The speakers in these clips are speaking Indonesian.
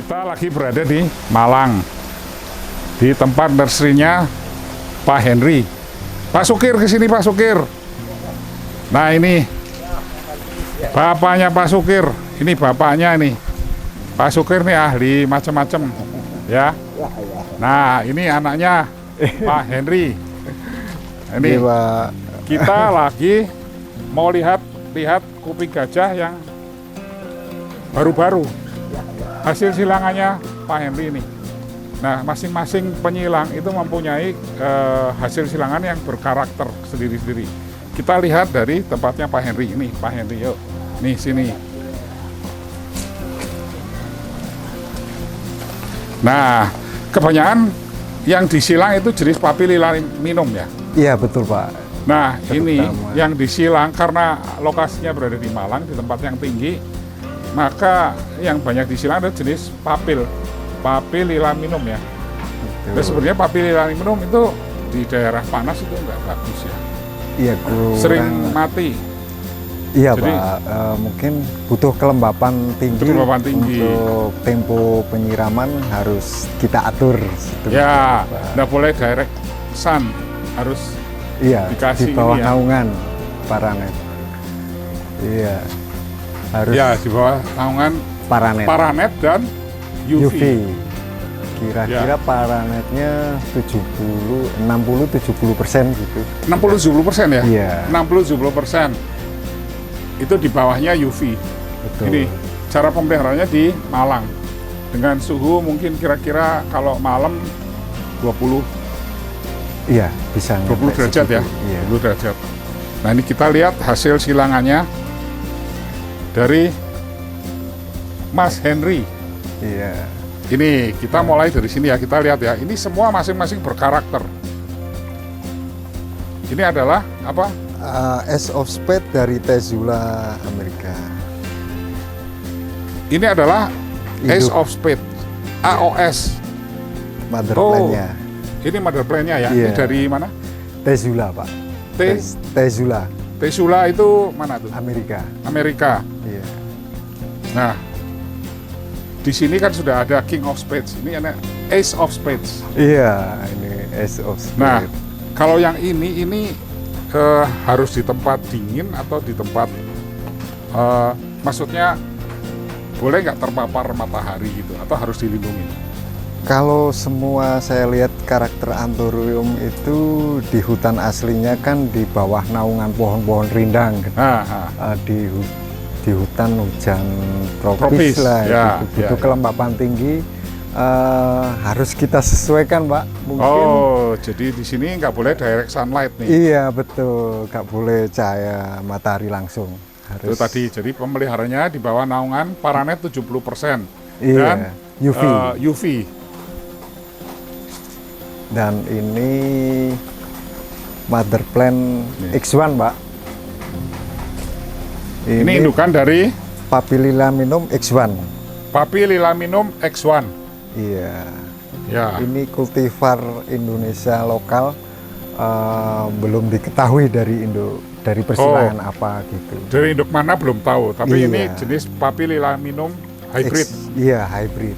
Kita lagi berada di Malang, di tempat nursery-nya Pak Henry. Pak Sukir ke sini, Pak Sukir. Nah, ini bapaknya Pak Sukir. Ini bapaknya nih. Pak Sukir nih ahli macam-macam, ya. Nah, ini anaknya Pak Henry. Ini kita lagi mau lihat kuping gajah yang baru-baru. Hasil silangannya Pak Henry ini. Nah, masing-masing penyilang itu mempunyai hasil silangan yang berkarakter sendiri-sendiri. Kita lihat dari tempatnya Pak Henry. Ini Pak Henry, yuk. Nih, sini. Nah, kebanyakan yang disilang itu jenis Papilila minum ya? Iya, betul Pak. Nah, ini yang disilang karena lokasinya berada di Malang, di tempat yang tinggi, maka yang banyak disilang adalah jenis Papilila minum ya. Dan sebenarnya Papilila minum itu di daerah panas itu enggak bagus ya. Iya, sering mati. Iya. Jadi, Pak, mungkin butuh kelembapan tinggi, untuk tempo penyiraman harus kita atur. Ya, nggak boleh direct sun, harus dikasih di bawah ini ya. naungan paranet. Iya, harus ya di bawah naungan paranet dan UV. Kira-kira paranetnya 60-70% gitu. 60-70% ya? Iya. 60-70%. Itu di bawahnya UV. Betul. Ini cara pemeliharaannya di Malang. Dengan suhu mungkin kira-kira kalau malam 20. Iya, bisa 20 derajat ya? Iya. 20 derajat. Nah, ini kita lihat hasil silangannya dari Mas Henry. Iya. Ini kita mulai dari sini ya, kita lihat ya. Ini semua masing-masing berkarakter. Ini adalah apa? Ace of Spades dari Tezula Amerika. Ini adalah Ace of Spades, AOS. Mother plan-nya. Ini mother plan-nya ya. Iya. Ini dari mana? Tezula, Pak. Tezula. Tezula itu mana tuh? Amerika. Amerika. Iya. Nah, di sini kan sudah ada King of Spades. Ini ada Ace of Spades. Iya, ini Ace of Spades. Nah, kalau yang ini harus di tempat dingin atau di tempat, maksudnya boleh nggak terpapar matahari gitu, atau harus dilindungi? Kalau semua saya lihat karakter Anthurium itu di hutan aslinya kan di bawah naungan pohon-pohon rindang. Di hutan hujan tropis lah, ya, butuh kelembapan tinggi, harus kita sesuaikan, Pak. Mungkin. Oh, jadi di sini nggak boleh direct sunlight nih? Iya, betul, nggak boleh cahaya matahari langsung. Itu tadi, jadi pemeliharanya di bawah naungan paranet 70% iya, dan UV. Dan ini mother plan X1, Pak. Ini indukan dari Papilila minum X1. Papilila minum X1. Iya. Ya. Ini kultivar Indonesia lokal, belum diketahui dari persilangan apa gitu. Dari induk mana belum tahu, tapi iya. ini jenis Papilila minum hybrid. Iya, hybrid.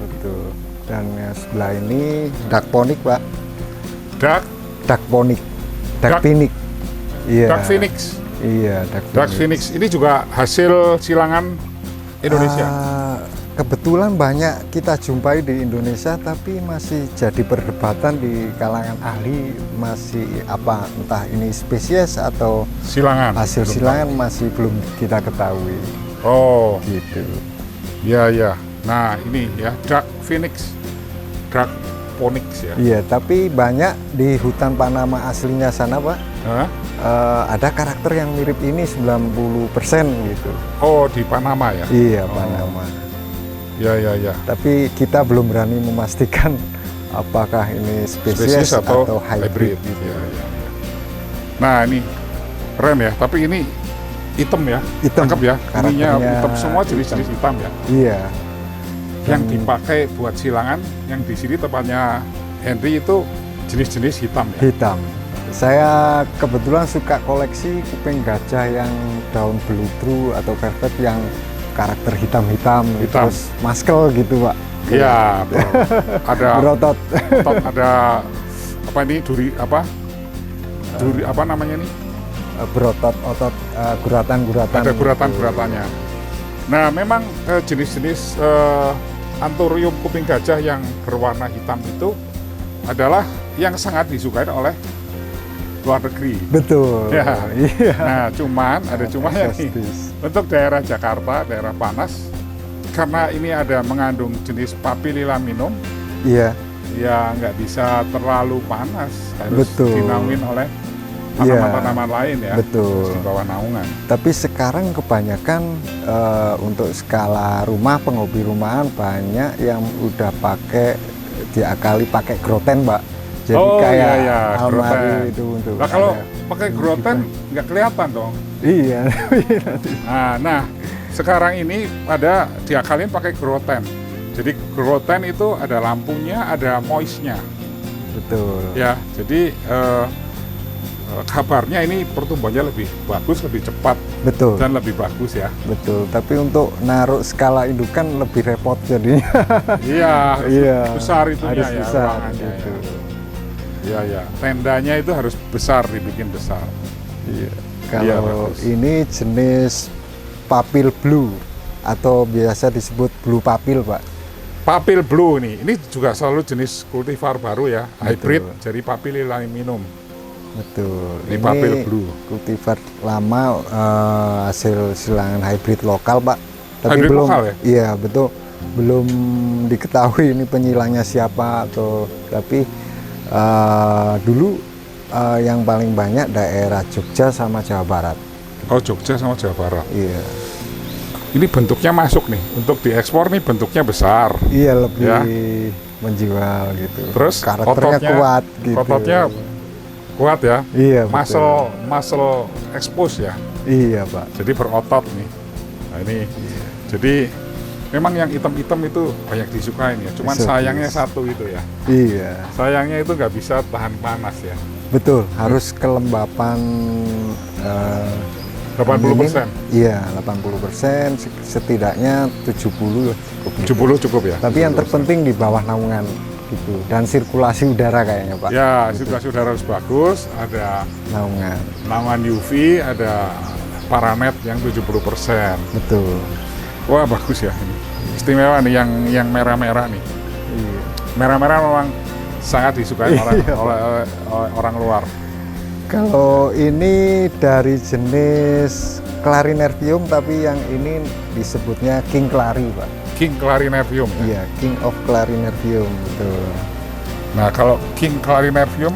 Betul. Dan yang sebelah ini Duckponic, Pak. Duckponic. Duckpinic. Iya. Duck Phoenix. Iya, Duck Phoenix. Ini juga hasil silangan Indonesia. Kebetulan banyak kita jumpai di Indonesia, tapi masih jadi perdebatan di kalangan ahli, masih apa, entah ini spesies atau silangan. Hasil silangan masih belum kita ketahui. Oh, gitu. Ya, ya. Nah, ini ya Duck Phoenix, Duck Phoenix ya. Iya, tapi banyak di hutan Panama aslinya sana, Pak. Ada karakter yang mirip ini 90% gitu. Oh, di Panama ya? Iya, Panama. Ya, ya, ya. Tapi kita belum berani memastikan apakah ini spesies atau hybrid. Gitu. Ya, ya. Nah, ini keren ya. Tapi ini hitam ya? Hitam. Cakep ya? Ininya hitam semua, jenis-jenis hitam ya? Iya. Yang dipakai buat silangan, yang di sini tempatnya Henry itu jenis-jenis hitam ya? Hitam. Saya kebetulan suka koleksi kuping gajah yang daun beludru atau velvet yang karakter hitam-hitam, Hitam. terus maskel gitu Pak. Iya, ada Berotot. otot, ada apa ini duri apa namanya ini? Berotot, otot, guratan-guratan. Ada guratan-guratannya. Nah, memang jenis-jenis Anthurium kuping gajah yang berwarna hitam itu adalah yang sangat disukai oleh luar negeri. Betul. Ya. Iya. Nah, cuman ada cumanya nih. Eksotis. Untuk daerah Jakarta, daerah panas, karena ini ada mengandung jenis Papililaminum, Iya. ya nggak bisa terlalu panas, harus Betul. dinaungin oleh Iya. tanaman-tanaman lain ya, Betul. harus di bawah naungan. Tapi sekarang kebanyakan untuk skala rumah, penghobi rumahan banyak yang udah diakali pakai groten, Mbak. Jadi Oh, kayak iya, almari groten. itu untuk. Nah, kalau ada- pakai groten nggak kelihatan dong. Iya. Nah, sekarang ini ada diakalin pakai groten. Jadi groten itu ada lampunya, ada moistnya. Betul. Ya, jadi kabarnya ini pertumbuhannya lebih bagus, lebih cepat Betul. dan lebih bagus ya. Betul. Tapi untuk naruh skala indukan lebih repot jadinya. Iya, Iya. besar itunya Harus ya, besar ruangannya gitu. ya. Iya, ya. Tendanya itu harus besar, dibikin besar. Iya. Iya, Kalau bagus. ini jenis papil blue atau biasa disebut blue papil, Pak. Papil blue nih, ini juga selalu jenis kultivar baru ya, Betul. hybrid dari Papililaminum. Betul. Ini papil blue. Kultivar lama hasil silangan hybrid lokal, Pak. Tapi Hybrid belum. lokal ya? Iya, betul. Belum diketahui ini penyilangnya siapa atau tapi dulu yang paling banyak daerah Jogja sama Jawa Barat. Oh, Jogja sama Jawa Barat. Iya. Ini bentuknya masuk nih, untuk diekspor nih bentuknya besar. Iya, lebih Ya. menjual gitu. Terus karakternya kuat gitu. Ototnya kuat ya. Iya, betul. Muscle expose ya. Iya, Pak. Jadi berotot nih. Nah ini, jadi memang yang hitam-hitam itu banyak disukain ya. Cuman Eksotis. sayangnya satu itu ya. Iya. Sayangnya itu nggak bisa tahan panas ya. Betul, harus kelembapan 80%. Iya, 80%, setidaknya 70 cukup. 70 cukup ya. Tapi yang terpenting di bawah naungan gitu dan sirkulasi udara kayaknya, Pak. Ya, sirkulasi udara harus bagus, ada Naungan. naungan UV, ada paranet yang 70%. Betul. Wah, bagus ya ini. Istimewa nih yang merah-merah nih. Iya. Merah-merah memang sangat disukai oleh, Iya. oleh orang luar. Kalau ini dari jenis Clarinervium, tapi yang ini disebutnya King Clary, Pak. King Clarinervium ya. Iya, King of Clarinervium, betul. Nah, kalau King Clarinervium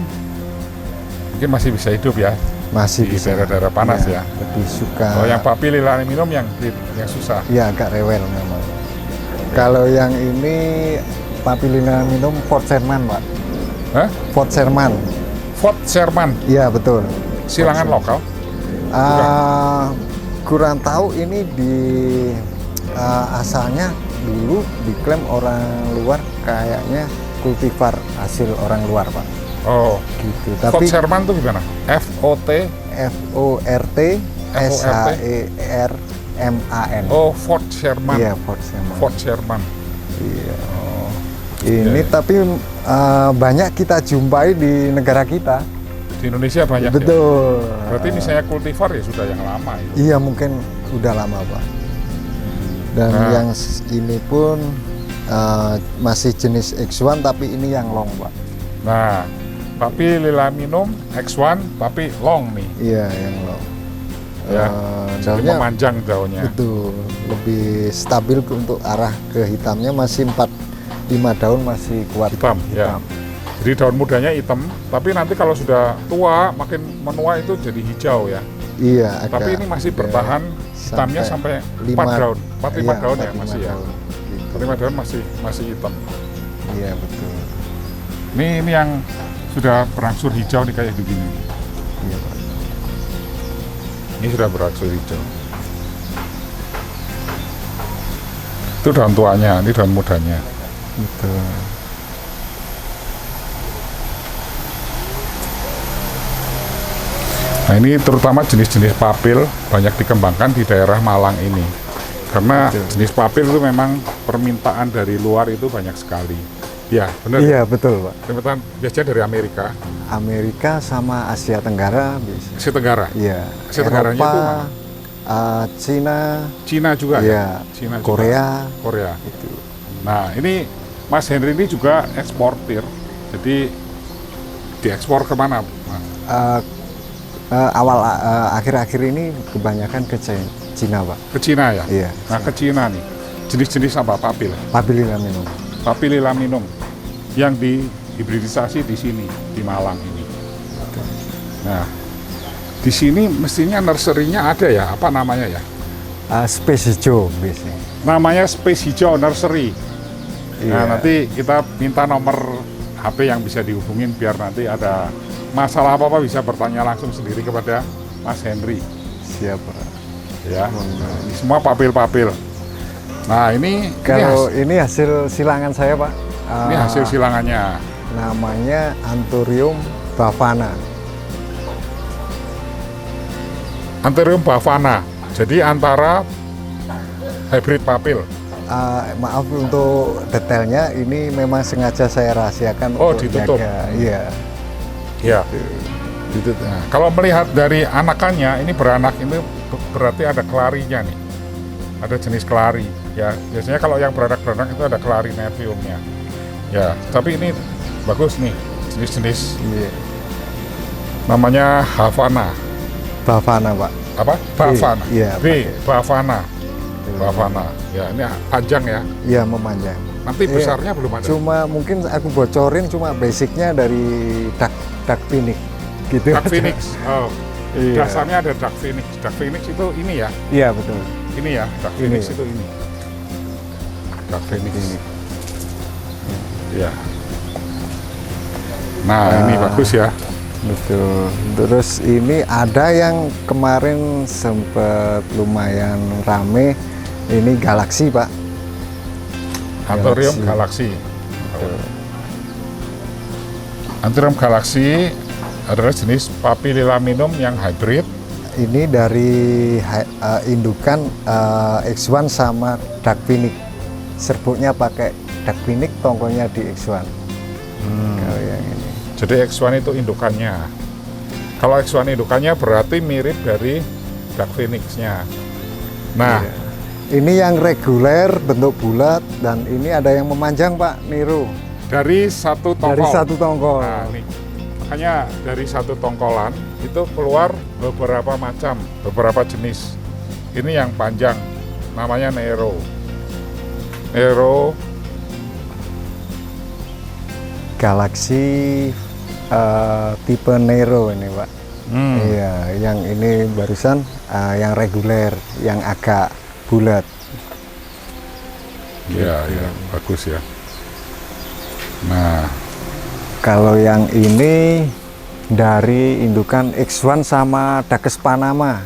mungkin masih bisa hidup ya. Masih Di bisa. daerah-daerah panas ya. Lebih suka. Kalau yang Papililaminum yang susah. Ya, agak rewel memang. Kalau yang ini Papililaminum Fort Sherman, Pak. Hah? Fort Sherman. Fort Sherman, Iya, betul. silangan Fort lokal. Sherman. Kurang tahu ini di asalnya dulu diklaim orang luar, kayaknya kultivar hasil orang luar, Pak. Oh, Gitu. Fort Tapi Sherman tuh gimana? FOT. FORT SHERMAN. Oh, Fort Sherman. Iya, Fort Sherman. Fort Sherman. Iya. Oh, Ini Iya. tapi banyak kita jumpai di negara kita. di Indonesia banyak ya. Betul. Berarti misalnya kultivar ya sudah yang lama itu. Iya, mungkin udah lama, Pak. Dan Nah. yang ini pun masih jenis X1 tapi ini yang long, Pak. Nah, Papililaminum X1 tapi long nih. Iya, yang long. Ya. Jadi Daunnya memanjang daunnya. betul, lebih stabil untuk arah ke hitamnya, masih 4-5 daun masih kuat Hitam, ya. Jadi daun mudanya hitam, tapi nanti kalau sudah tua, makin menua itu jadi hijau ya. Iya, agak Tapi ini masih bertahan hitamnya sampai 4 daun. 4-5 daun ya 4-5 masih ya. daun. Gitu. 4-5 daun masih hitam. Iya, betul. Ini yang sudah berangsur hijau nih kayak begini. Iya, Pak. Ini sudah berangsur hijau. Itu daun tuanya, ini daun mudanya. Betul. Nah ini terutama jenis-jenis papil banyak dikembangkan di daerah Malang ini. Karena Betul. jenis papil itu memang permintaan dari luar itu banyak sekali. Ya, benar. Iya betul Pak. Permintaan biasanya dari Amerika, Amerika sama Asia Tenggara bisa. Asia Tenggara. Iya. Asia Tenggara itu mana? Cina, Cina juga iya. ya? Cina juga. Korea. Itu. Nah, ini Mas Henry ini juga eksportir. Jadi diekspor kemana, Mas? Akhir-akhir ini kebanyakan ke Cina Pak. Ke Cina ya? Iya. Nah, ke Cina nih. Jenis-jenis apa papil? Papililaminum. Papililaminum yang dihibridisasi di sini, di Malang ini. Nah, di sini mestinya nursery-nya ada ya, apa namanya ya? Space hijau biasanya. Namanya Space Hijau Nursery. Iya. Nah, nanti kita minta nomor HP yang bisa dihubungin biar nanti ada masalah apa-apa bisa bertanya langsung sendiri kepada Mas Henry. Siapa? Ya, ini semua papil-papil. Nah, ini Kalau ini hasil silangan saya Pak. ini hasil silangannya. Namanya Anthurium bavana. Anthurium bavana. Jadi antara hybrid papil. Maaf untuk detailnya, ini memang sengaja saya rahasiakan. Oh, untuk ditutup. jaga. Iya. Ya. Nah, kalau melihat dari anakannya, ini beranak ini berarti ada kelarinya nih. Ada jenis kelari. Ya, biasanya kalau yang beranak-beranak itu ada clarinetiumnya. Ya, tapi ini bagus nih, jenis-jenis. Iya. Namanya Havana. Bavana Pak. Apa? Bavana. Iya, B. Bavana. Bavana. Ya, ini panjang ya. Iya, memanjang. Nanti besarnya belum ada. Cuma mungkin aku bocorin cuma basicnya dari duck phoenix gitu. Duck aja. Phoenix. Oh. Iya. Dasarnya ada Duck Phoenix. Duck Phoenix itu ini ya. Iya betul. Ini ya, Duck Phoenix itu ini. Duck Phoenix. Ya. Nah, ini bagus ya. Betul. Terus ini ada yang kemarin sempat lumayan rame. Ini Galaxy Pak. Anthurium Galaxy. Anthurium Galaxy adalah jenis Papililaminum yang hybrid. Ini dari indukan X1 sama Duck Phoenix. Serbuknya pakai Duck Phoenix, tongkolnya di X1. Kalau yang ini. Jadi X1 itu indukannya. Kalau X1 indukannya berarti mirip dari Duck Phoenix-nya. Nah, Iya. Ini yang reguler bentuk bulat dan ini ada yang memanjang Pak, niru. dari satu tongkol. Dari satu tongkol. Nah, nih. Makanya dari satu tongkolan itu keluar beberapa macam, beberapa jenis. Ini yang panjang, namanya Nero. Nero Galaxy tipe Nero ini Pak. Iya, yang ini barusan yang reguler, yang agak bulat. ya, bagus ya. Nah, Kalau yang ini dari indukan X1 sama Dakes Panama.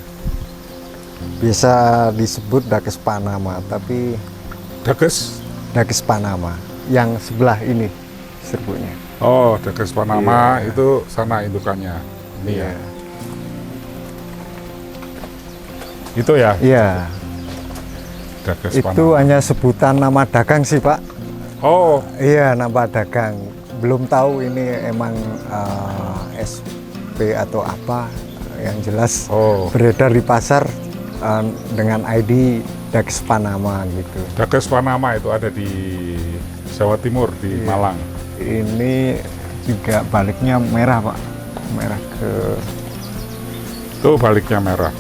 Bisa disebut Dakes Panama, tapi Dakes. Dakes Panama yang sebelah ini serbuknya. Oh, Dakes Panama Iya. itu sana indukannya. Ini ya. Itu ya, Iya, Dakes itu Panama. hanya sebutan nama dagang sih Pak. Oh, Iya, nama dagang. Belum tahu ini emang SP atau apa. Yang jelas oh, beredar di pasar dengan ID Dakes Panama gitu. Dakes Panama itu ada di Jawa Timur, di Iya. Malang. Ini juga baliknya merah Pak. Merah ke Itu baliknya merah.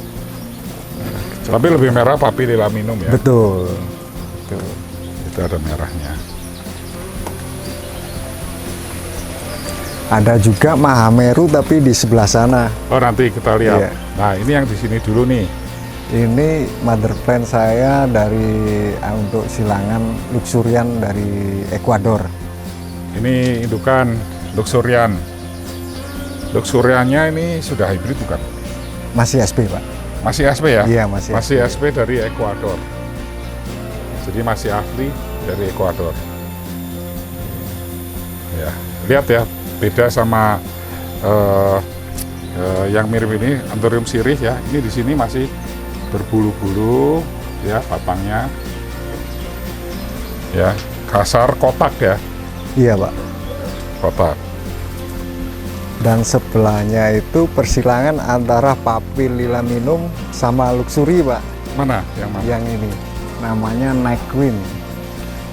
Tapi lebih merah Papililaminum ya. betul. Betul. Itu ada merahnya. Ada juga Mahameru tapi di sebelah sana. Oh, nanti kita lihat. Iya. Nah, ini yang di sini dulu nih. Ini mother plant saya dari untuk silangan luxurian dari Ekuador. Ini indukan Luxurian. Luxuriannya ini sudah hybrid bukan? Masih SP Pak. Masih SP ya? Iya, masih Masih SP dari Ekuador. Jadi masih asli dari Ekuador. Ya, lihat ya, beda sama yang mirip ini Anthurium sirih ya. Ini di sini masih berbulu-bulu, ya batangnya. Ya, kasar kotak ya, Iya Pak. kotak. Dan sebelahnya itu persilangan antara Papil Lilaminum sama Luxury Pak. Mana yang mana? Yang ini namanya Night Queen.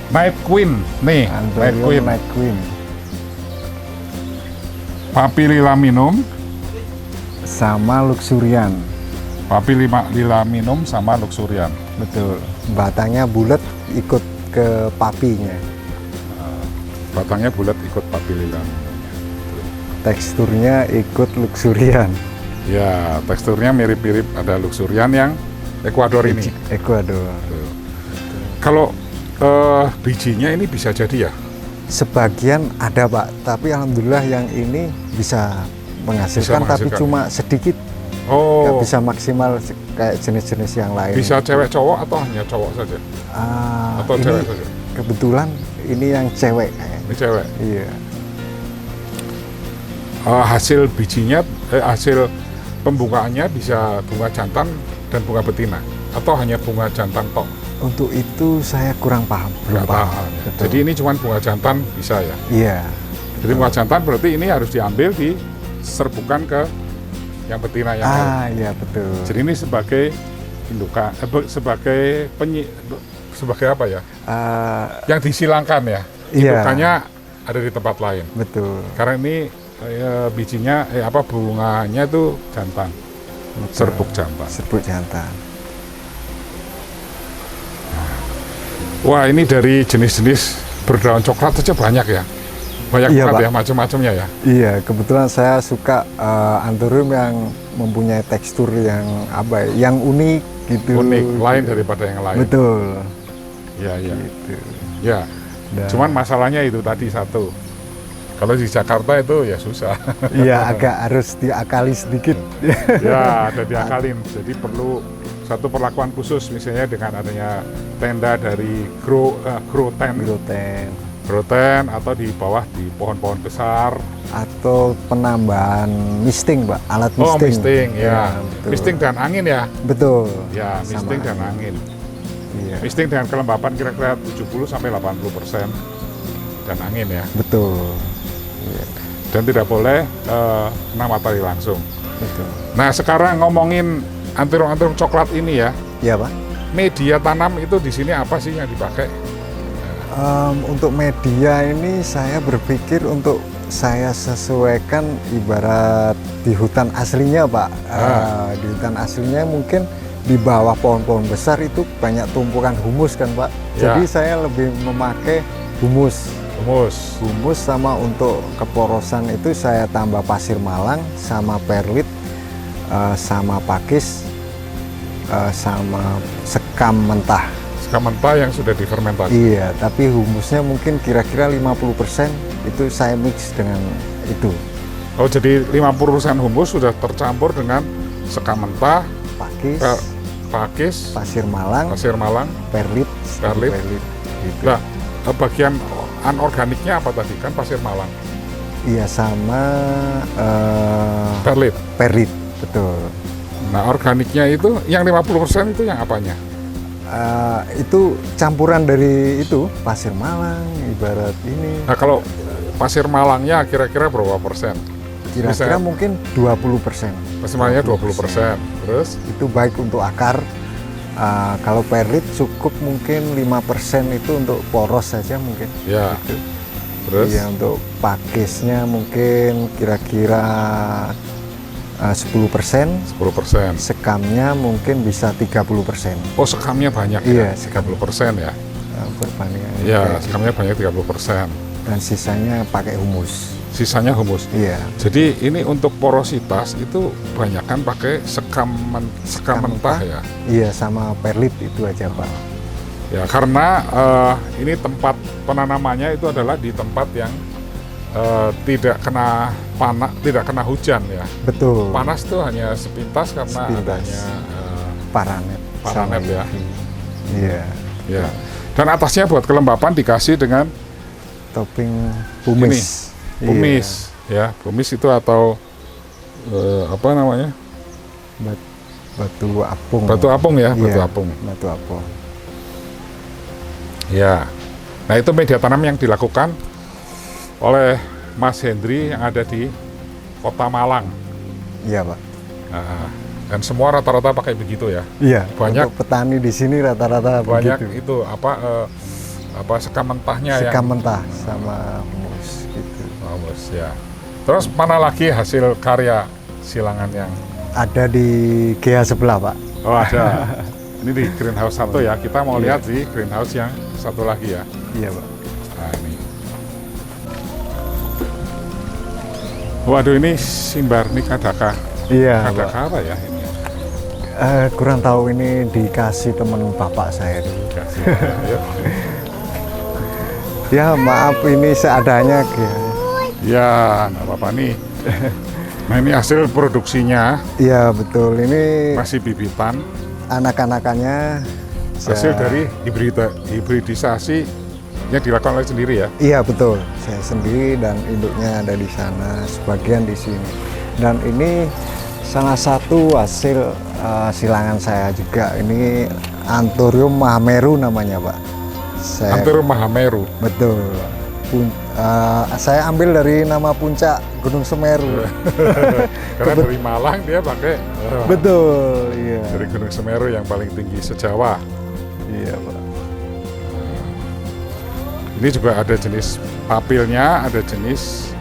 Night Queen, nih, Night Anthurium Queen. Night Queen. Papililaminum, Sama Luxurian. Papililaminum sama Luxurian. Betul. Batangnya bulat ikut ke papinya. Batangnya bulat ikut papililaminum. Teksturnya ikut Luxurian. Ya, teksturnya mirip-mirip ada Luxurian yang Ekuador ini. Ekuador. Tuh. Kalau bijinya ini bisa jadi ya? Sebagian ada Pak, tapi alhamdulillah yang ini bisa menghasilkan, tapi menghasilkan. cuma sedikit. Oh, Nggak bisa maksimal kayak jenis-jenis yang lain. bisa cewek cowok atau hanya cowok saja? Atau ini cewek saja? kebetulan ini yang cewek kayaknya. Ini cewek. Iya. Hasil bijinya, hasil pembukaannya bisa bunga jantan dan bunga betina, atau hanya bunga jantan tok? Untuk itu saya kurang paham. Belum Nggak paham. paham. Betul. Jadi ini cuma bunga jantan bisa ya? Iya. Jadi bunga jantan berarti ini harus diambil diserbukan ke yang betina yang lain. Iya betul. Jadi ini sebagai indukan, sebagai apa ya? Yang disilangkan ya. Iya. Indukannya ada di tempat lain. Betul. Karena ini bijinya, bunganya itu jantan, serbuk jantan. Serbuk jantan. Wah, ini dari jenis-jenis berdaun coklat saja banyak ya. Banyak Iya, banget Pak. ya, macam-macamnya ya. Iya, kebetulan saya suka Anthurium yang mempunyai tekstur yang apa ya, yang unik gitu. Unik, lain daripada yang lain. Betul. Ya, ya. Gitu. Ya. Dan- Cuman masalahnya itu tadi satu. Kalau di Jakarta itu ya susah. Iya, agak harus diakali sedikit. Ya, ada diakalin. Jadi perlu satu perlakuan khusus, misalnya dengan adanya tenda dari grow tent, Gluten atau di bawah di pohon-pohon besar. atau penambahan misting, Pak, alat Oh, misting. misting ya. betul. Misting dan angin ya. Betul. Ya, Sama misting dan angin. Iya. Misting dengan kelembapan kira-kira 70 sampai 80% dan angin ya. Betul. Iya, Dan tidak boleh kena matahari langsung. betul. Nah, sekarang ngomongin antirung-antirung coklat ini ya. Iya, Pak. Media tanam itu di sini apa sih yang dipakai? Untuk media ini saya berpikir untuk saya sesuaikan ibarat di hutan aslinya, Pak. Di hutan aslinya mungkin di bawah pohon-pohon besar itu banyak tumpukan humus kan, Pak. Ya. Jadi saya lebih memakai humus. Humus. Sama untuk keporosan itu saya tambah pasir malang sama perlit sama pakis sama sekam mentah. Sekam mentah yang sudah difermentasi. Iya, tapi humusnya mungkin kira-kira 50% itu saya mix dengan itu. Oh, jadi 50% humus sudah tercampur dengan sekam mentah, Pakis, pakis, pasir malang, pasir malang. perlit, Perlit. gitu. Nah, bagian anorganiknya apa tadi? Kan pasir malang. Iya, sama Perlit. perlit, betul. Nah, organiknya itu yang 50% itu yang apanya? Itu campuran dari itu pasir malang, ibarat ini. Nah, kalau pasir malangnya kira-kira berapa persen? Kira-kira Bisa- mungkin 20%. Pasir malangnya 20%. Terus? Itu baik untuk akar. Kalau perlit cukup mungkin 5% itu untuk poros saja mungkin. Ya. Gitu. Terus? Iya, untuk pakisnya mungkin kira-kira 10%, 10%. sekamnya mungkin bisa 30%. Oh, sekamnya banyak Iya, ya? 30% ya? Perbandingan. Iya, kayak gitu. sekamnya banyak 30%. Dan sisanya pakai humus. Sisanya humus. Iya. Jadi ini untuk porositas itu kebanyakan pakai sekam mentah ya. Iya, sama perlit itu aja, Pak. Ya, karena ini tempat penanamannya itu adalah di tempat yang tidak kena tidak kena hujan ya. Betul. Panas itu hanya sepintas karena Sepintas. adanya Paranet. paranet sama ya. UV. Iya. Ya. Dan atasnya buat kelembapan dikasih dengan Topping humus. bumis ya. Bumis itu atau apa namanya? Iya. Batu apung. Batu apung ya, batu Iya, apung. Batu apung. Ya. Nah, itu media tanam yang dilakukan oleh Mas Hendri yang ada di Kota Malang. Iya, Pak. Nah, dan semua rata-rata pakai begitu ya. Iya, Banyak- untuk petani di sini rata-rata Banyak begitu. itu apa sekam mentahnya Sekam yang mentah sama humus gitu. bagus ya. Terus mana lagi hasil karya silangan yang Ada di GH sebelah, Pak. oh ada. Ini di greenhouse 1 ya. Kita mau lihat di greenhouse yang satu lagi ya. Iya, Pak. Nah, ini. Waduh, ini Simbarnik adaka. Iya, Pak. Adaka apa ya ini? Kurang tahu, ini dikasih teman bapak saya dulu. Kasih. Ya. Ya, maaf ini seadanya ya. Ya, nggak apa-apa nih. Nah, ini hasil produksinya Iya, betul. Ini masih bibitan. anak-anakannya Hasil dari hibridisasi yang dilakukan oleh sendiri ya. Iya, betul. Saya sendiri dan induknya ada di sana, sebagian di sini. Dan ini salah satu hasil silangan saya juga. Ini Anthurium mahameru namanya, Pak. Anthurium mahameru. Betul. Saya ambil dari nama puncak Gunung Semeru. Karena dari Malang dia pakai Betul, iya. dari Gunung Semeru yang paling tinggi se-Jawa. Iya, Pak. Ini juga ada jenis papilnya, ada jenis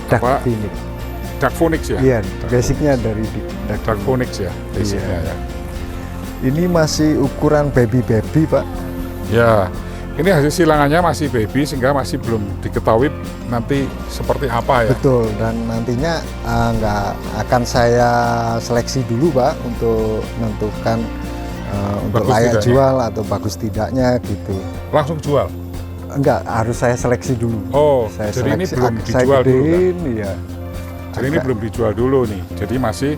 Duck apa? Phoenix. Duck Phoenix ya. Iya, basicnya dari Duck Duck Phoenix ya, basicnya Iya. ya. Ini masih ukuran baby-baby, Pak. Ya, ini hasil silangannya masih baby sehingga masih belum diketahui nanti seperti apa ya. Betul, dan nantinya nggak akan saya seleksi dulu, Pak, untuk menentukan untuk Bagus layak tidaknya. jual atau bagus tidaknya gitu. Langsung jual. Enggak, harus saya seleksi dulu. Oh, Saya jadi ini seleksi, belum saya dijual dulu kan? gedein, iya. Jadi ini belum dijual dulu nih. Jadi masih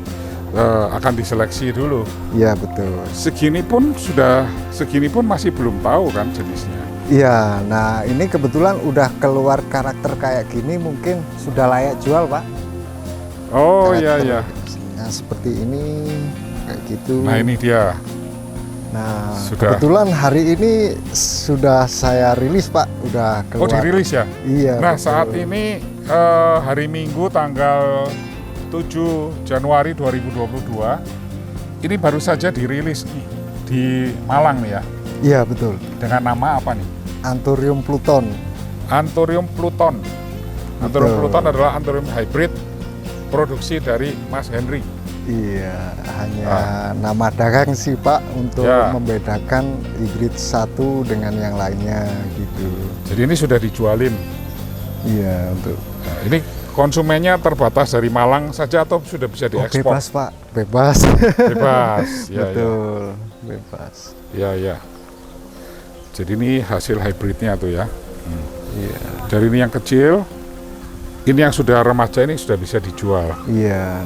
akan diseleksi dulu. Iya, betul. Segini pun masih belum tahu kan jenisnya. Iya, nah ini kebetulan udah keluar karakter kayak gini, mungkin sudah layak jual, Pak. Oh iya Karakter iya. Nah, seperti ini, kayak gitu. Nah ini dia. Nah, Sudah. kebetulan hari ini sudah saya rilis, Pak. Udah Oh keluar. dirilis ya. Iya. Nah betul. saat ini hari Minggu tanggal 7 Januari 2022 ini baru saja dirilis nih di Malang nih ya. Iya, betul. Dengan nama apa nih? Anthurium Pluton. Anthurium Pluton. Anthurium Betul. Pluton adalah Anthurium hybrid produksi dari Mas Henry. Iya, hanya nama dagang sih, Pak, untuk Ya. membedakan hibrid satu dengan yang lainnya gitu. Jadi ini sudah dijualin. Iya, untuk Nah, ini konsumennya terbatas dari Malang saja atau sudah bisa diekspor? bebas, Pak. Bebas. Bebas. Ya, ya. Betul, bebas. Ya, ya. Jadi ini hasil hybridnya tuh ya. Iya. Dari ini yang kecil, ini yang sudah remaja ini sudah bisa dijual. Iya.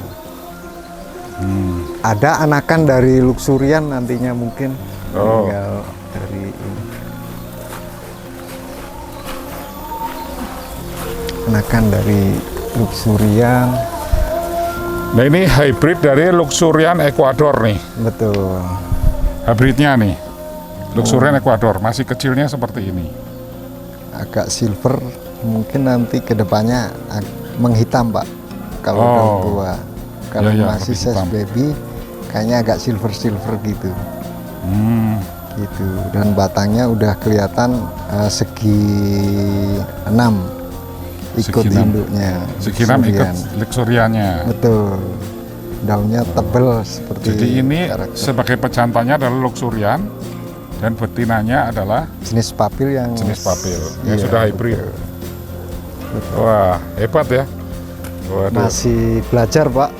Ada anakan dari Luxurian nantinya mungkin. Oh. Tinggal dari ini. Anakan dari Luxurian. Nah ini hybrid dari Luxurian Ecuador nih. Betul. Hybridnya nih. Luxurian Ecuador, masih kecilnya seperti ini. Agak silver, mungkin nanti kedepannya menghitam, Pak. Kalau Oh. daun tua. Kalau Ya, ya, masih lebih size hitam. baby, kayaknya agak silver gitu. Gitu. Dan batangnya udah kelihatan segi 6 ikut Segi 6. induknya. Segi 6 ikut Luxurian. Luxuriannya. Betul. Daunnya tebel seperti Jadi ini karakter. sebagai pejantannya adalah Luxurian dan betinanya adalah jenis papil yang jenis papil yang iya, sudah hybrid. betul. Wah, hebat ya. Waduh, Masih belajar, Pak.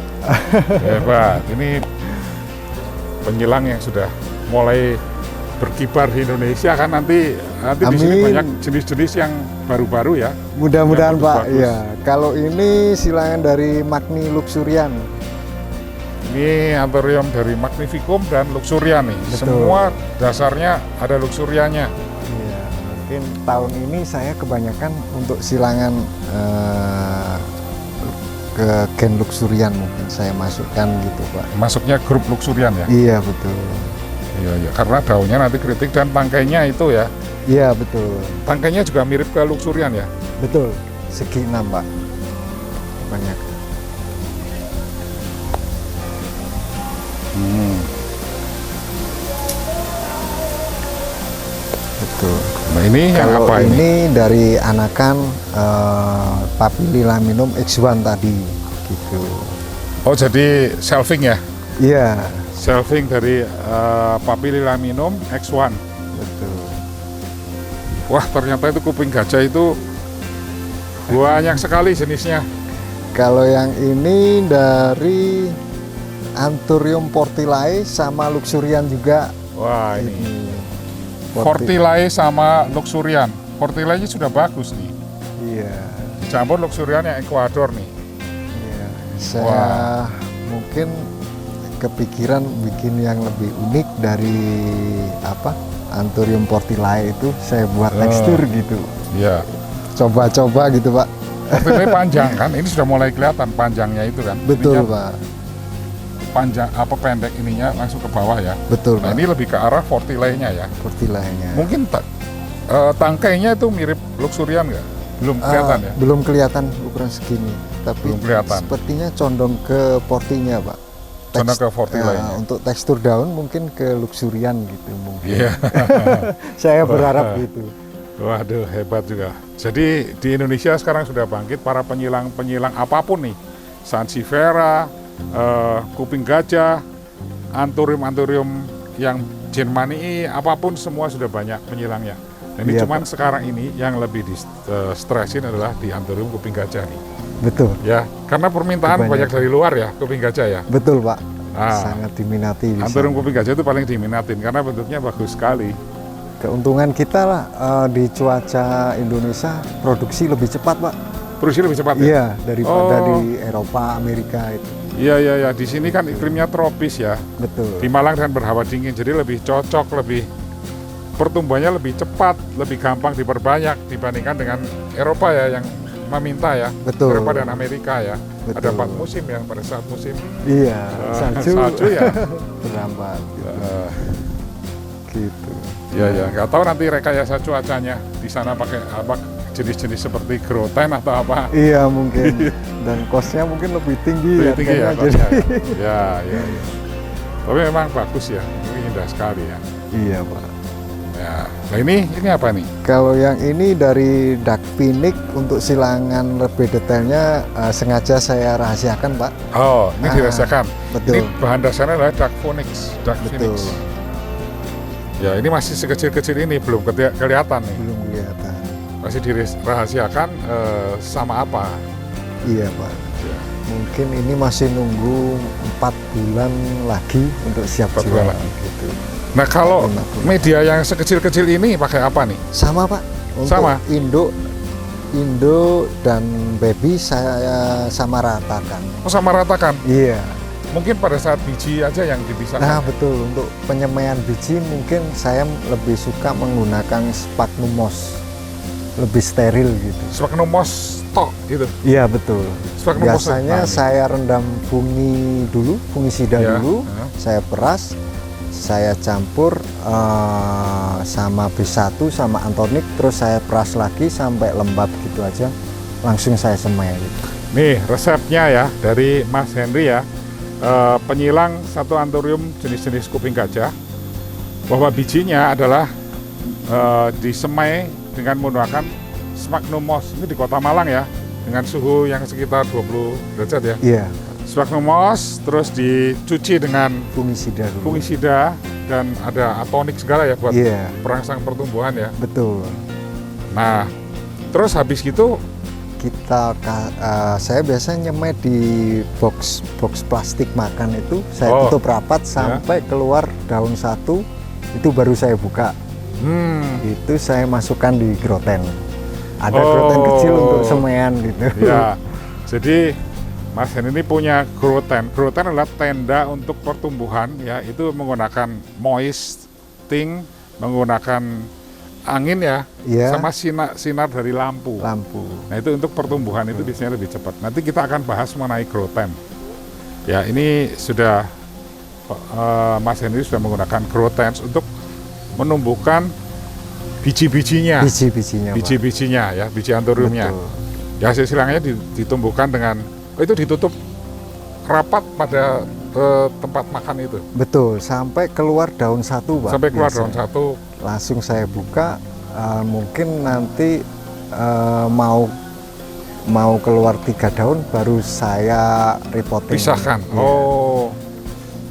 hebat. Ini penyilang yang sudah mulai berkibar di Indonesia kan nanti di sini Amin. banyak jenis-jenis yang baru-baru ya. Mudah-mudahan, Yang Pak. bagus-bagus. Ya, kalau ini silangan dari Magni Luxurian. Ini Anthurium dari Magnificum dan Luxurian nih. Betul. Semua dasarnya ada Luxuriannya. Iya, mungkin tahun ini saya kebanyakan untuk silangan ke gen luxurian mungkin saya masukkan gitu Pak. Masuknya grup luxurian ya? Iya betul. Iya, iya. Karena daunnya nanti kritik dan tangkainya itu ya. Iya betul. Tangkainya juga mirip ke luxurian ya? Betul. Segi 6 Pak. Banyak. Betul. Nah ini yang Kalau apa ini? ini dari anakan Papililaminum X1 tadi gitu. Oh jadi shelving ya? Iya, Shelving dari Papililaminum X1. betul. Wah ternyata itu kuping gajah itu banyak sekali jenisnya. Kalau yang ini dari Anthurium portilae sama luxurian juga. Wah ini Ini. Fortilae sama luxurian. Fortilae sudah bagus nih. Iya. Campur luxurian yang Ecuador nih. Iya. Saya Wah. mungkin kepikiran bikin yang lebih unik dari apa? Anthurium portilae itu saya buat tekstur gitu. Iya. Coba-coba gitu, Pak. Fortilae panjang kan? Ini sudah mulai kelihatan panjangnya itu kan? Betul, Ininya Pak. Panjang apa pendek ininya langsung ke bawah ya. Betul, Nah Pak. ini lebih ke arah Fortilae-nya ya. Portilae-nya. Mungkin tangkainya itu mirip luxurian nggak? Belum kelihatan ya? Belum kelihatan ukuran segini, tapi Belum kelihatan. sepertinya condong ke portinya, Pak. Condong ke Fortilae-nya. Untuk tekstur daun mungkin ke luxurian gitu mungkin. Iya. Saya berharap gitu. Waduh hebat juga. Jadi di Indonesia sekarang sudah bangkit para penyilang-penyilang apapun nih, Sansevieria, kuping gajah, Anthurium yang Germanii, apapun semua sudah banyak penyilangnya. Dan ini Iya, cuman sekarang ini yang lebih di stresin adalah di Anthurium kuping gajah nih. Betul, Ya, karena permintaan Banyak. banyak dari luar ya kuping gajah ya. betul Pak. Ah. Sangat diminati di Anthurium sana. kuping gajah itu paling diminatin karena bentuknya bagus sekali. Keuntungan kita lah di cuaca Indonesia produksi lebih cepat Pak. Produksi lebih cepat ya? Iya, daripada Oh. di Eropa, Amerika itu. Iya, iya, iya. Di sini kan iklimnya tropis ya. Betul. Di Malang dan berhawa dingin, jadi lebih cocok, lebih pertumbuhannya lebih cepat, lebih gampang diperbanyak dibandingkan dengan Eropa ya yang meminta ya. Betul. Eropa dan Amerika ya. Ada Betul. 4 musim ya pada saat musim Iya, salju ya. terlambat gitu. Gitu. Ya ya, nggak tahu nanti rekayasa cuacanya di sana pakai apa jenis-jenis seperti groten atau apa. Iya mungkin dan kosnya mungkin lebih tinggi Lebih tinggi ya, harganya, kosnya jadi ya. Ya, ya. Tapi memang bagus ya, ini indah sekali ya. iya Pak. Ya, nah ini apa nih? Kalau yang ini dari Duck Phoenix untuk silangan lebih detailnya sengaja saya rahasiakan Pak. Oh, ini dirahasiakan. betul. Ini bahan dasarnya adalah Duck Phoenix. Duck Betul. Phoenix. Ya, ini masih sekecil-kecil ini, belum kelihatan nih. Belum kelihatan. Masih dirahasiakan sama apa? Iya Pak. Ya. Mungkin ini masih nunggu 4 bulan lagi untuk siap 4 jual bulan lagi. gitu. Nah, kalau 5 bulan. media yang sekecil-kecil ini pakai apa nih? Sama Pak. Untuk Sama? Indo dan baby saya sama ratakan. Oh, sama ratakan. Iya. Mungkin pada saat biji aja yang dipisahkan. Nah betul, untuk penyemaian biji mungkin saya lebih suka menggunakan sphagnum moss, lebih steril gitu. Sphagnum moss tok gitu. Iya betul. Sphagnum moss. Biasanya saya rendam fungisida Ya, dulu, ya. saya peras, saya campur sama B1 sama antonik, terus saya peras lagi sampai lembab gitu aja, langsung saya semai. Gitu. Nih resepnya ya dari Mas Henry ya. Penyilang satu Anthurium jenis-jenis kuping gajah, bahwa bijinya adalah disemai dengan menggunakan sphagnum moss. Ini di Kota Malang ya, dengan suhu yang sekitar 20 derajat ya. Iya, Sphagnum moss terus dicuci dengan fungisida dulu. fungisida dan ada atonik segala ya buat Iya, perangsang pertumbuhan ya. betul. Nah, terus habis gitu Saya biasanya nyemai di box plastik makan itu, saya Oh, tutup rapat sampai keluar daun satu, itu baru saya buka. Itu saya masukkan di groten. Ada groten kecil untuk semaian gitu. ya. Jadi Mas Hen ini punya groten. Groten adalah tenda untuk pertumbuhan ya, itu menggunakan moisting, menggunakan angin ya, Iya. sama sinar dari lampu. Lampu. Nah itu untuk pertumbuhan itu biasanya lebih cepat. Nanti kita akan bahas mengenai grow tent. Ya ini sudah Mas Henry sudah menggunakan grow tent untuk menumbuhkan biji-bijinya, Biji-bijinya, Pak. biji-bijinya ya, biji anthuriumnya. Betul. Ya silangnya ditumbuhkan dengan itu ditutup rapat pada tempat makan itu. Betul, sampai keluar daun satu, Pak. Sampai keluar Biasa. daun satu. Langsung saya buka, mungkin nanti mau keluar 3 daun baru saya repotting. Pisahkan. Iya. Oh.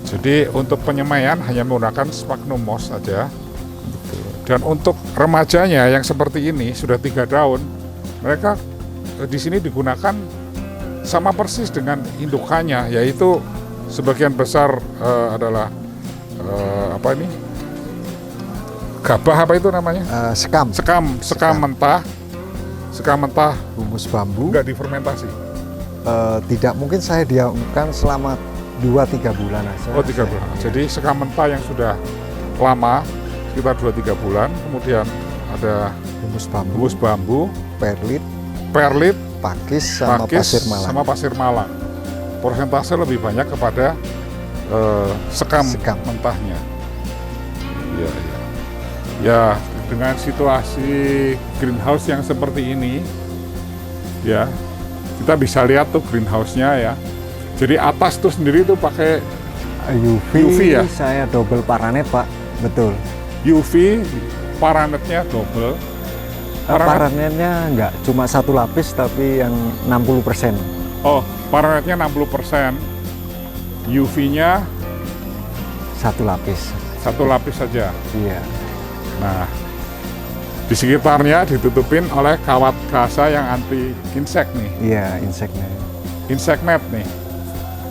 Jadi untuk penyemaian hanya menggunakan sphagnum moss saja. Dan untuk remajanya yang seperti ini sudah 3 daun, mereka di sini digunakan sama persis dengan indukannya, yaitu sebagian besar adalah apa ini? Gabah apa itu namanya? Sekam, Sekam mentah. Sekam mentah humus bambu. enggak difermentasi. Tidak, mungkin saya diamkan selama 2-3 bulan aja. Oh 3 bulan. Jadi sekam mentah yang sudah lama sekitar 2-3 bulan, kemudian ada Humus bambu, perlit, perlit, pakis, sama pakis, pasir malam. sama pasir malang. Persentase lebih banyak kepada sekam mentahnya. Ya, ya. Ya, dengan situasi greenhouse yang seperti ini, ya kita bisa lihat tuh greenhouse-nya ya. Jadi atas tuh sendiri tuh pakai UV ya? Saya double paranet, Pak. Betul. UV, paranetnya double. Paranetnya enggak cuma 1 lapis tapi yang 60%. Oh, paranetnya 60%. UV-nya 1 lapis. 1 lapis saja. Iya. Nah, di sekitarnya ditutupin oleh kawat kasa yang anti insek nih, Iya, inseknya. insect net nih.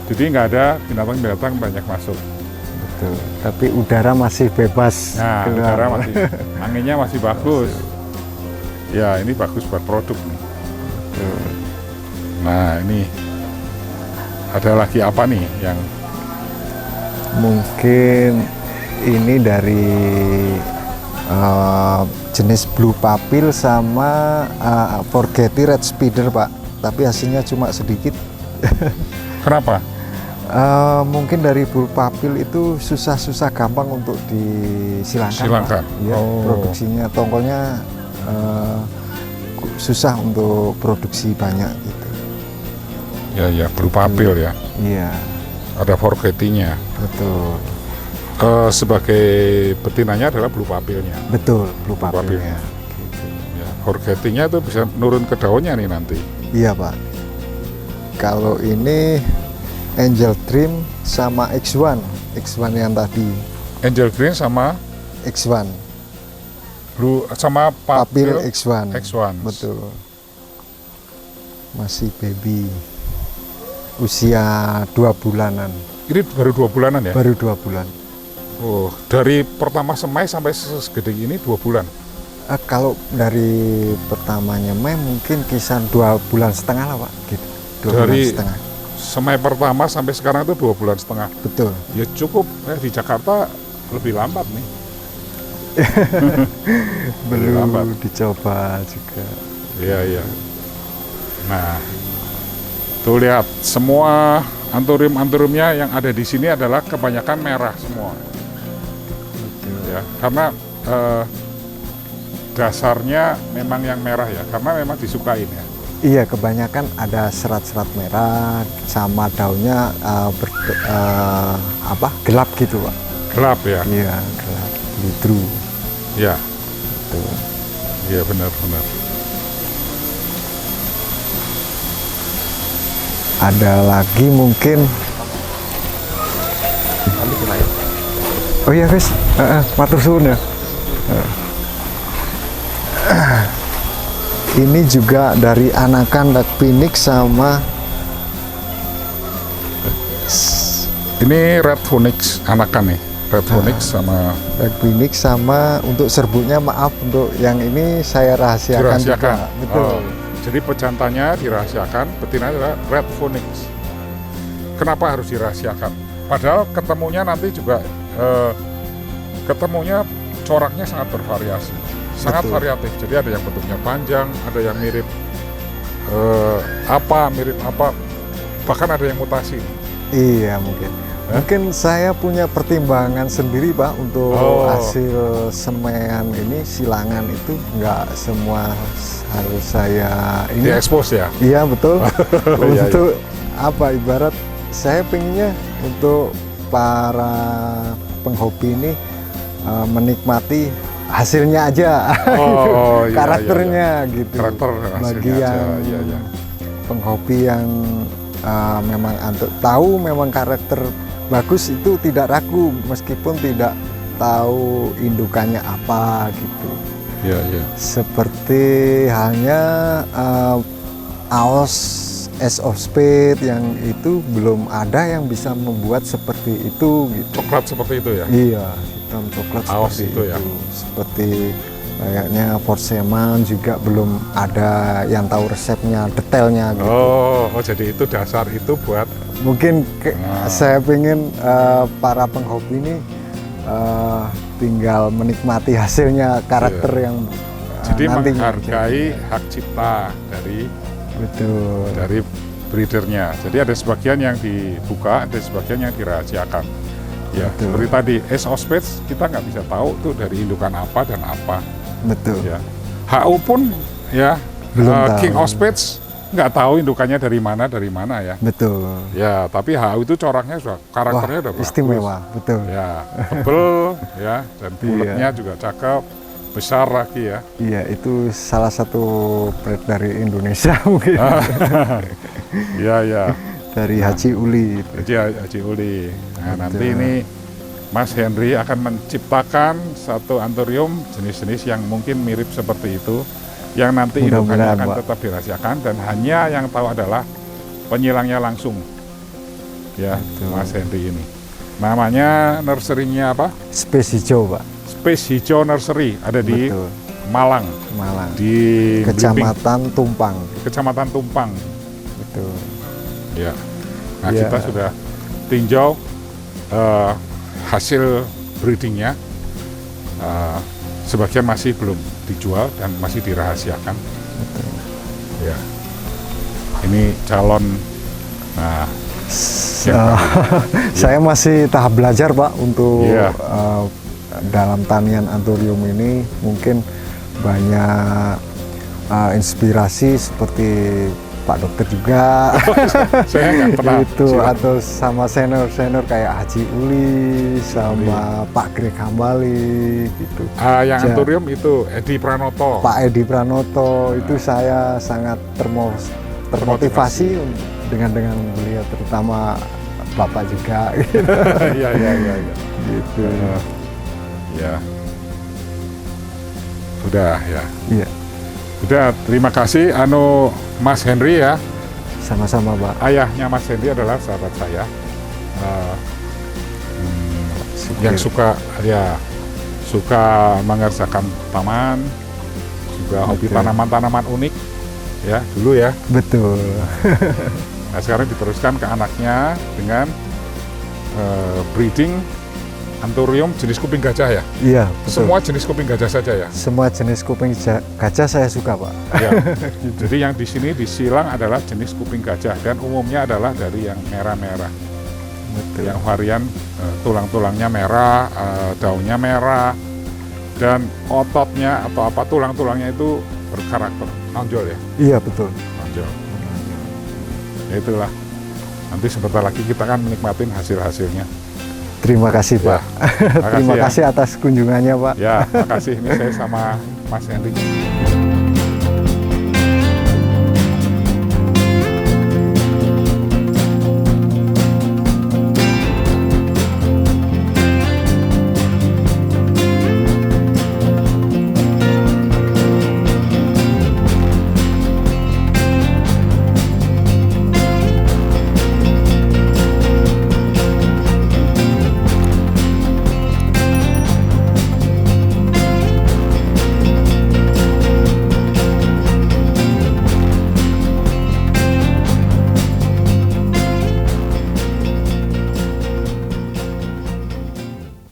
Jadi nggak ada binatang-binatang banyak masuk. Betul. Tapi udara masih bebas. Nah, keluar. udara masih, anginnya masih bagus. Ya, ini bagus buat produk nih. Betul. Nah, ini ada lagi apa nih yang Mungkin ini dari jenis blue papil sama forgety red spider, Pak. Tapi hasilnya cuma sedikit. kenapa? Mungkin dari blue papil itu susah gampang untuk disilangkan. Silangkan. Pak. Ya, Oh. produksinya tongkolnya susah untuk produksi banyak gitu. Ya, ya, blue papil ya. Iya, Ada forgety-nya. betul. Sebagai betinanya adalah blue papilnya. Betul, blue papilnya. papilnya. Gitu. Ya, forgety-nya itu bisa nurun ke daunnya nih nanti. Iya, Pak. Kalau ini Angel Dream sama X1 yang tadi. Angel Green sama X1 blue sama papil papil X1. X1. Betul. Masih baby. Usia 2 bulanan. Ini baru 2 bulanan ya? Baru 2 bulan. Oh, dari pertama semai sampai segede ini 2 bulan. Kalau dari pertamanya Mei mungkin kisaran 2 bulan setengah lah, Pak. Gitu. 2 bulan Dari setengah. semai pertama sampai sekarang itu 2 bulan setengah. Betul. Ya cukup. Di Jakarta lebih lambat nih. Belum lambat. dicoba juga. Iya, iya. Nah, tuh lihat semua anthurium-anthuriumnya yang ada di sini adalah kebanyakan merah semua. Ya, karena dasarnya memang yang merah ya, karena memang disukain ya. Iya, kebanyakan ada serat-serat merah sama daunnya gelap gitu, Pak. Gelap ya. Iya, gelap. Lidru. Ya, Betul. iya benar-benar. Ada lagi mungkin. Oh iya, guys. Matur suwun ya. Ini juga dari anakan Red Phoenix sama Ini Red Phoenix anakan nih. Red Phoenix sama Red Phoenix sama untuk serbuknya, maaf untuk yang ini saya rahasiakan dirahasiakan. juga. Betul. Oh, jadi pejantannya dirahasiakan, betinanya adalah Red Phoenix. Kenapa harus dirahasiakan? Padahal ketemunya nanti juga ketemunya coraknya sangat bervariasi. sangat Betul. variatif. Jadi ada yang bentuknya panjang, ada yang mirip mirip apa, bahkan ada yang mutasi. Iya mungkin. Mungkin saya punya pertimbangan sendiri Pak untuk Oh. hasil semaian ini, silangan itu nggak semua harus saya ini. Diekspos ya. Iya betul. Iya, Untuk apa, ibarat saya pengennya untuk para penghobi ini menikmati hasilnya aja, Oh, iya, karakternya gitu. Karakter Bagi hasilnya yang aja. Iya, iya. penghobi yang memang tahu memang karakter bagus itu tidak ragu meskipun tidak tahu indukannya apa gitu. Iya, iya. Seperti halnya Aos Ace of Spades yang itu belum ada yang bisa membuat seperti itu gitu. Coklat seperti itu ya. Iya, hitam coklat Aos seperti itu ya. Seperti kayaknya Porseman juga belum ada yang tahu resepnya, detailnya gitu. Oh, jadi itu dasar itu buat Mungkin saya pengen para penghobi ini tinggal menikmati hasilnya, karakter yang jadi nantinya. menghargai hak cipta Betul. dari breedernya. Jadi ada sebagian yang dibuka, ada sebagian yang dirahasiakan. Ya, Betul. seperti tadi Ace of Spades kita nggak bisa tahu itu dari indukan apa dan apa. Betul. Ya, HU pun ya Belum tahu. King of Spades nggak tahu indukannya dari mana ya. Betul. Ya, tapi HU itu coraknya sudah karakternya Wah, udah bagus. istimewa, betul. Ya, tebel ya, dan bulatnya juga cakep, besar lagi ya. Iya, itu salah satu breed dari Indonesia mungkin. Iya, ya. Dari Haji Uli. Haji Uli. Nah, nanti ini Mas Henry akan menciptakan satu anthurium jenis-jenis yang mungkin mirip seperti itu, yang nanti indukannya Mudah-mudahan, akan Pak. tetap dirahasiakan dan hanya yang tahu adalah penyilangnya langsung. Ya, Betul. Mas Henry ini. Namanya nursery-nya apa? Space hijau, Pak. Space Hijau Nursery, ada di Betul. Malang, Malang. di Blimbing, Kecamatan Tumpang. Kecamatan Tumpang. Betul. Ya. Nah, Ya. kita sudah tinjau hasil breedingnya. Sebagian masih belum dijual dan masih dirahasiakan. Ya. Ini calon. Nah, Saya masih tahap belajar Pak untuk Iya. dalam tanian anthurium ini, mungkin banyak inspirasi seperti Pak Dokter juga. saya nggak pernah Itu silat. atau sama senior kayak Haji Uli sama Pak Greg Hambali gitu. Yang Ja- anthurium itu Edi Pranoto. Pak Edi Pranoto itu saya sangat termotivasi dengan beliau, terutama Bapak juga gitu. Iya, iya, iya, iya. Gitu. Ya. Udah ya. Iya, Udah, terima kasih Mas Henry ya. sama-sama Pak. Ayahnya Mas Henry adalah sahabat saya. Yang suka mengerjakan taman, juga hobi Betul. tanaman-tanaman unik ya dulu ya. Betul. Nah, sekarang diteruskan ke anaknya dengan breeding anthurium jenis kuping gajah ya. Iya, betul. Semua jenis kuping gajah saja ya. Semua jenis kuping gajah saya suka Pak. Ya. Jadi yang di sini disilang adalah jenis kuping gajah dan umumnya adalah dari yang merah-merah. Betul. Yang varian tulang-tulangnya merah, daunnya merah, dan ototnya atau apa tulang-tulangnya itu berkarakter nonjol ya, Iya betul. nonjol. Ya itulah. Nanti sebentar lagi kita akan menikmatin hasil-hasilnya. Terima kasih Ya, Pak. Terima ya. kasih atas kunjungannya Pak. Ya, makasih. Ini saya sama Mas Henry.